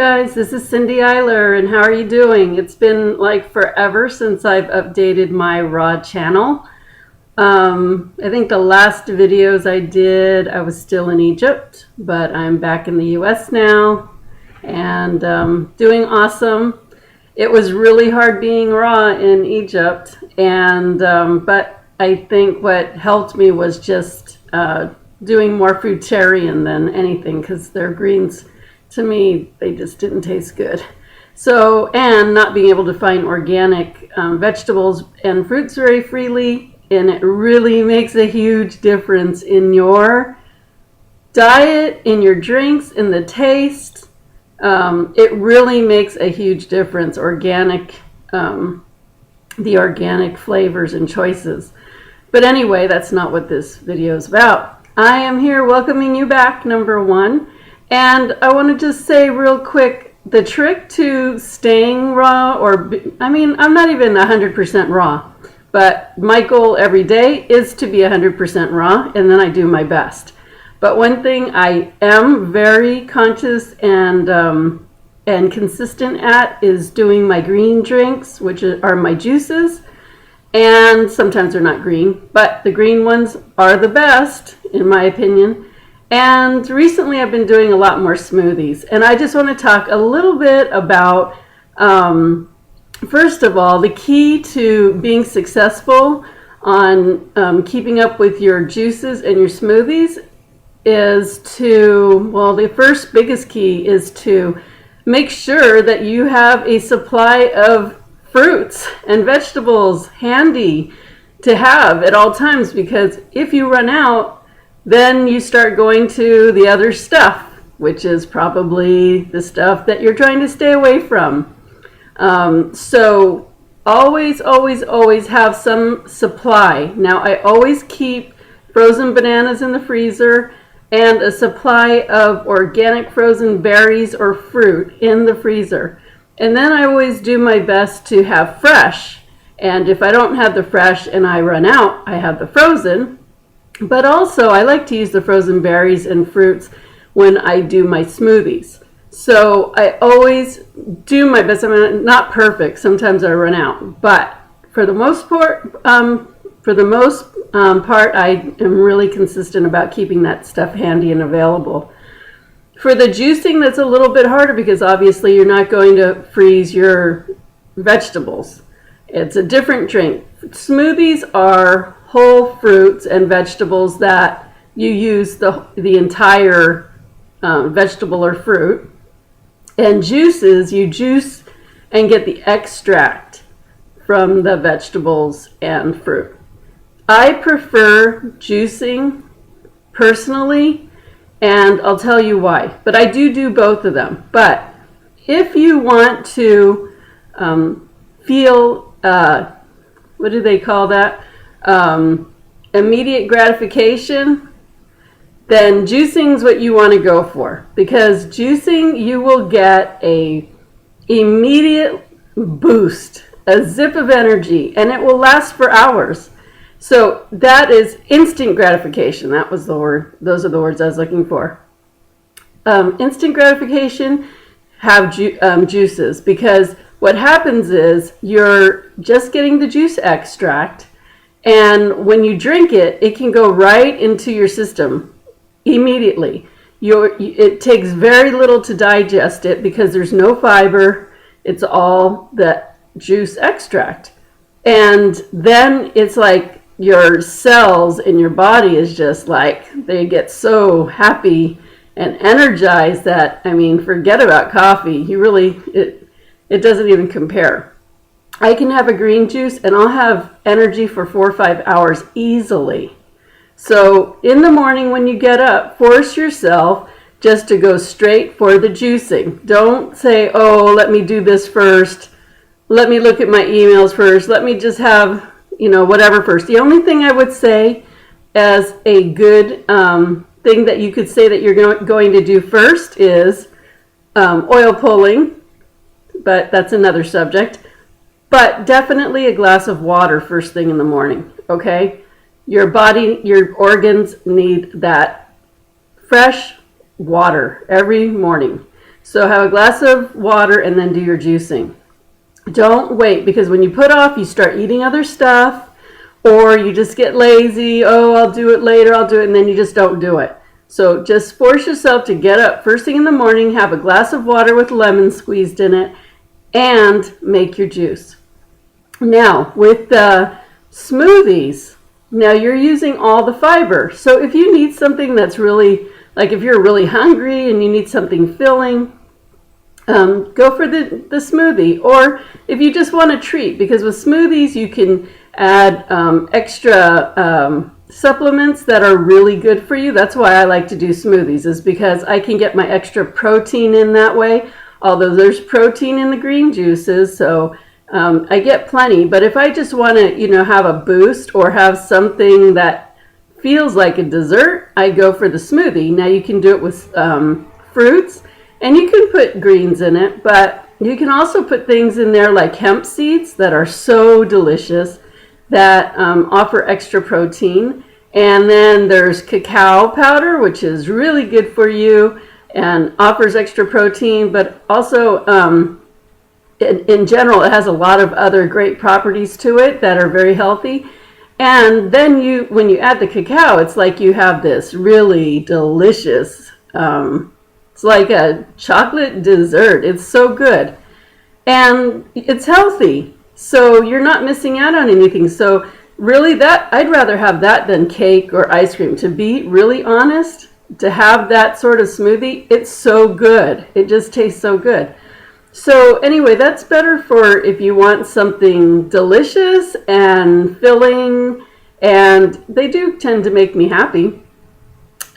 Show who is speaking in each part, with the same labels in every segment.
Speaker 1: Guys, this is Cindy Eiler, and how are you doing? It's been like forever since I've updated my raw channel. I think the last videos I did, I was still in Egypt, but I'm back in the US now and doing awesome. It was really hard being raw in Egypt, and but I think what helped me was just doing more fruitarian than anything, because their greens, to me, they just didn't taste good. So, and not being able to find organic vegetables and fruits very freely, and it really makes a huge difference in your diet, in your drinks, in the taste. It really makes a huge difference, the organic flavors and choices. But anyway, that's not what this video is about. I am here welcoming you back, number one. And I want to just say real quick, the trick to staying raw, I'm not even 100% raw, but my goal every day is to be 100% raw, and then I do my best. But one thing I am very conscious and consistent at is doing my green drinks, which are my juices. And sometimes they're not green, but the green ones are the best, in my opinion. And recently I've been doing a lot more smoothies. And I just want to talk a little bit about, first of all, the key to being successful on keeping up with your juices and your smoothies is the first biggest key is to make sure that you have a supply of fruits and vegetables handy to have at all times, because if you run out, then you start going to the other stuff, which is probably the stuff that you're trying to stay away from. So always, always, always have some supply. Now, I always keep frozen bananas in the freezer and a supply of organic frozen berries or fruit in the freezer. And then I always do my best to have fresh. And if I don't have the fresh and I run out, I have the frozen. But also, I like to use the frozen berries and fruits when I do my smoothies. So I always do my best. I mean, not perfect. Sometimes I run out. But for the most part, I am really consistent about keeping that stuff handy and available. For the juicing, that's a little bit harder because obviously you're not going to freeze your vegetables. It's a different drink. Smoothies are whole fruits and vegetables that you use the entire vegetable or fruit. And juices, you juice and get the extract from the vegetables and fruit. I prefer juicing personally, and I'll tell you why. But I do both of them. But if you want to feel, what do they call that? Immediate gratification, then juicing is what you want to go for, because juicing, you will get a immediate boost, a zip of energy, and it will last for hours. So that is instant gratification. That was the word. Those are the words I was looking for. Instant gratification, have juices, because what happens is you're just getting the juice extract, and when you drink it, it can go right into your system immediately. It takes very little to digest it because there's no fiber. It's all the juice extract. And then it's like your cells in your body is just like, they get so happy and energized that, I mean, forget about coffee. It doesn't even compare. I can have a green juice and I'll have energy for 4 or 5 hours easily. So in the morning when you get up, force yourself just to go straight for the juicing. Don't say, oh, let me do this first. Let me look at my emails first. Let me just have, whatever first. The only thing I would say as a good thing that you could say that you're going to do first is oil pulling, but that's another subject. But definitely a glass of water first thing in the morning, okay? Your body, your organs need that fresh water every morning. So have a glass of water and then do your juicing. Don't wait, because when you put off, you start eating other stuff, or you just get lazy. Oh, I'll do it later, I'll do it, and then you just don't do it. So just force yourself to get up first thing in the morning, have a glass of water with lemon squeezed in it, and make your juice. Now, with the smoothies, now you're using all the fiber. So if you need something that's really, like if you're really hungry and you need something filling, go for the smoothie. Or if you just want a treat, because with smoothies you can add extra supplements that are really good for you. That's why I like to do smoothies, is because I can get my extra protein in that way. Although there's protein in the green juices, so I get plenty. But if I just want to, have a boost or have something that feels like a dessert, I go for the smoothie. Now you can do it with fruits, and you can put greens in it, but you can also put things in there like hemp seeds that are so delicious, that offer extra protein. And then there's cacao powder, which is really good for you and offers extra protein, but also in general, it has a lot of other great properties to it that are very healthy. And then when you add the cacao, it's like you have this really delicious, it's like a chocolate dessert. It's so good. And it's healthy. So you're not missing out on anything. So really I'd rather have that than cake or ice cream. To be really honest, to have that sort of smoothie, it's so good. It just tastes so good. So anyway, that's better for if you want something delicious and filling, and they do tend to make me happy.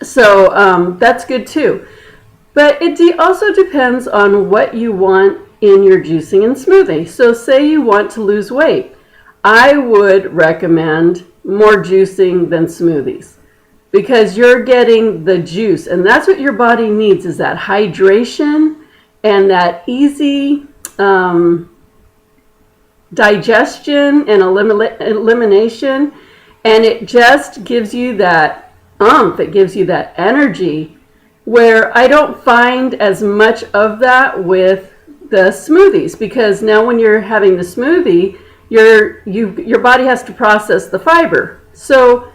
Speaker 1: So that's good too. But it also depends on what you want in your juicing and smoothie. So say you want to lose weight. I would recommend more juicing than smoothies, because you're getting the juice, and that's what your body needs, is that hydration and that easy digestion and elimination. And it just gives you that it gives you that energy, where I don't find as much of that with the smoothies, because now when you're having the smoothie, your body has to process the fiber. So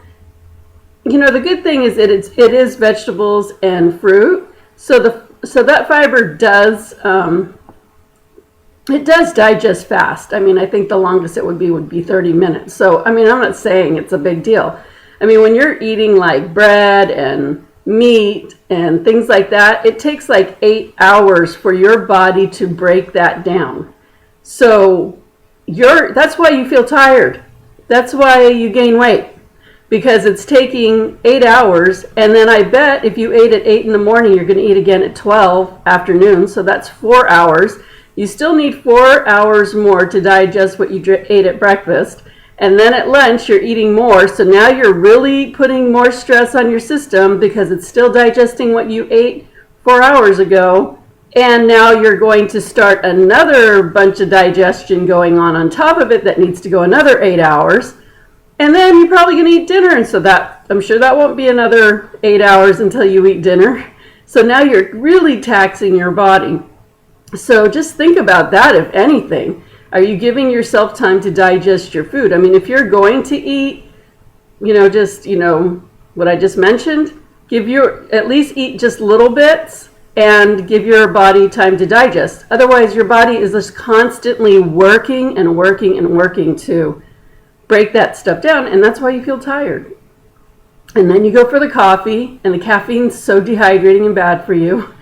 Speaker 1: the good thing is that it is vegetables and fruit, so that fiber does it does digest fast. I mean, I think the longest it would be 30 minutes. So I mean, I'm not saying it's a big deal. I mean, when you're eating like bread and meat and things like that, it takes like 8 hours for your body to break that down. So that's why you feel tired. That's why you gain weight, because it's taking 8 hours. And then I bet if you ate at 8 in the morning, you're going to eat again at 12 afternoon. So that's 4 hours. You still need 4 hours more to digest what you ate at breakfast. And then at lunch, you're eating more. So now you're really putting more stress on your system, because it's still digesting what you ate 4 hours ago. And now you're going to start another bunch of digestion going on top of it that needs to go another 8 hours. And then you're probably going to eat dinner. And so I'm sure that won't be another 8 hours until you eat dinner. So now you're really taxing your body. So just think about that, if anything. Are you giving yourself time to digest your food? I mean, if you're going to eat, what I just mentioned, at least eat just little bits and give your body time to digest. Otherwise, your body is just constantly working and working and working to break that stuff down, and that's why you feel tired. And then you go for the coffee, and the caffeine's so dehydrating and bad for you.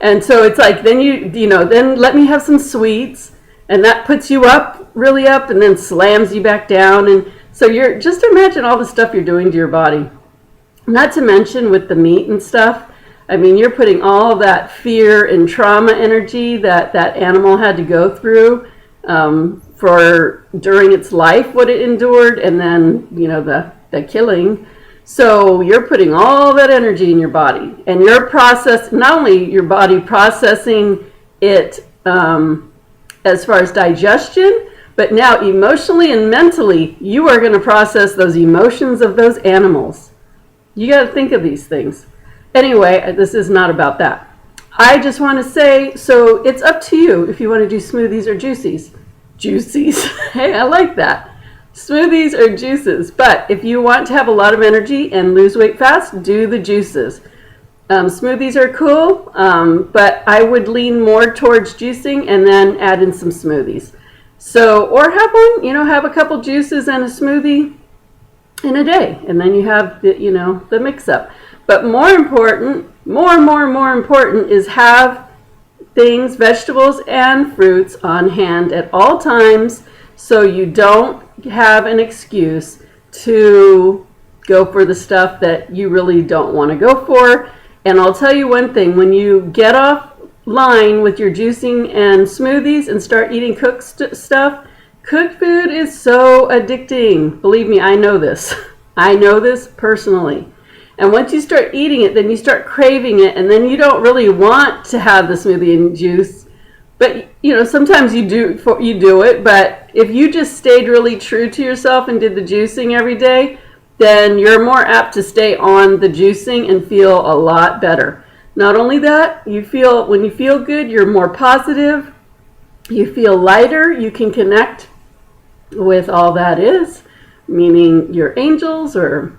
Speaker 1: And so it's like, then then let me have some sweets, and that puts you really up, and then slams you back down. And so just imagine all the stuff you're doing to your body. Not to mention with the meat and stuff. I mean, you're putting all that fear and trauma energy that animal had to go through during its life, what it endured, and then, the killing. So you're putting all that energy in your body, and not only your body processing it as far as digestion, but now emotionally and mentally, you are going to process those emotions of those animals. You got to think of these things. Anyway, this is not about that. I just want to say, so it's up to you if you want to do smoothies or juices. Juices. Hey, I like that. Smoothies or juices. But if you want to have a lot of energy and lose weight fast, do the juices. Smoothies are cool, but I would lean more towards juicing and then add in some smoothies. So, or have one, have a couple juices and a smoothie in a day, and then you have the mix up. But more important is have things, vegetables and fruits on hand at all times, so you don't have an excuse to go for the stuff that you really don't want to go for. And I'll tell you one thing, when you get off line with your juicing and smoothies and start eating cooked stuff, cooked food is so addicting. Believe me, I know this. I know this personally. And once you start eating it, then you start craving it, and then you don't really want to have the smoothie and juice. But sometimes you do it. But if you just stayed really true to yourself and did the juicing every day, then you're more apt to stay on the juicing and feel a lot better. Not only that, when you feel good, you're more positive, you feel lighter, you can connect with all that is, meaning your angels or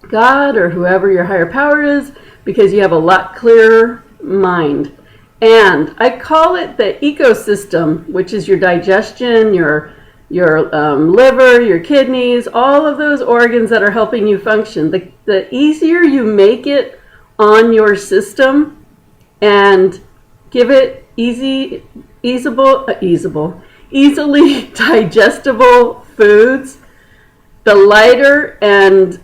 Speaker 1: God or whoever your higher power is, because you have a lot clearer mind. And I call it the ecosystem, which is your digestion, your liver, your kidneys, all of those organs that are helping you function. The easier you make it on your system and give it easily digestible foods, the lighter and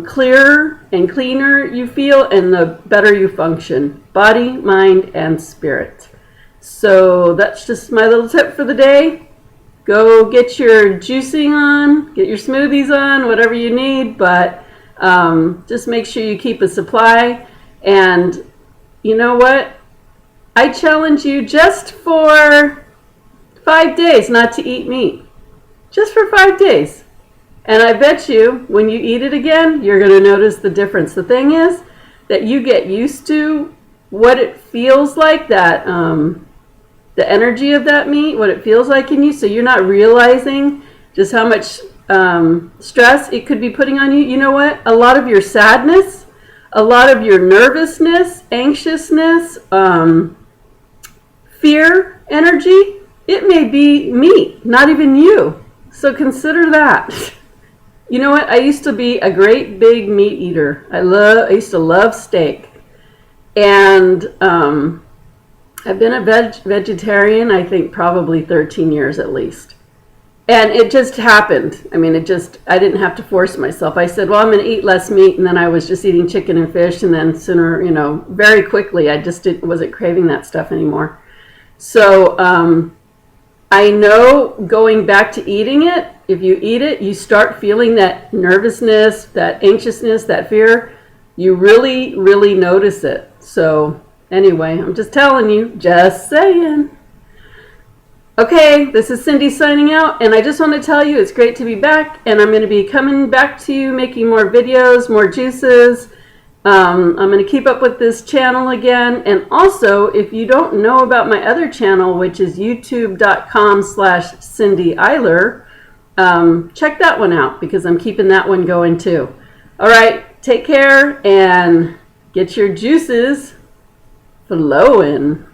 Speaker 1: clearer and cleaner you feel, and the better you function, body, mind, and spirit. So that's just my little tip for the day. Go get your juicing on, get your smoothies on, whatever you need, but just make sure you keep a supply. And you know what? I challenge you just for 5 days not to eat meat. Just for 5 days. And I bet you, when you eat it again, you're going to notice the difference. The thing is that you get used to what it feels like, that the energy of that meat, what it feels like in you, so you're not realizing just how much stress it could be putting on you. You know what? A lot of your sadness, a lot of your nervousness, anxiousness, fear, energy, it may be meat, not even you. So consider that. You know what? I used to be a great big meat eater. I used to love steak. And I've been a vegetarian, I think probably 13 years at least. And it just happened. I I didn't have to force myself. I said, well, I'm going to eat less meat. And then I was just eating chicken and fish. And then sooner, very quickly, I just wasn't craving that stuff anymore. So I know going back to eating it, if you eat it, you start feeling that nervousness, that anxiousness, that fear. You really, really notice it. So anyway, I'm just telling you, just saying. Okay, this is Cindy signing out, and I just want to tell you it's great to be back, and I'm going to be coming back to you, making more videos, more juices. I'm going to keep up with this channel again, and also, if you don't know about my other channel, which is youtube.com/Cindy Eiler, check that one out, because I'm keeping that one going too. All right, take care, and get your juices flowing.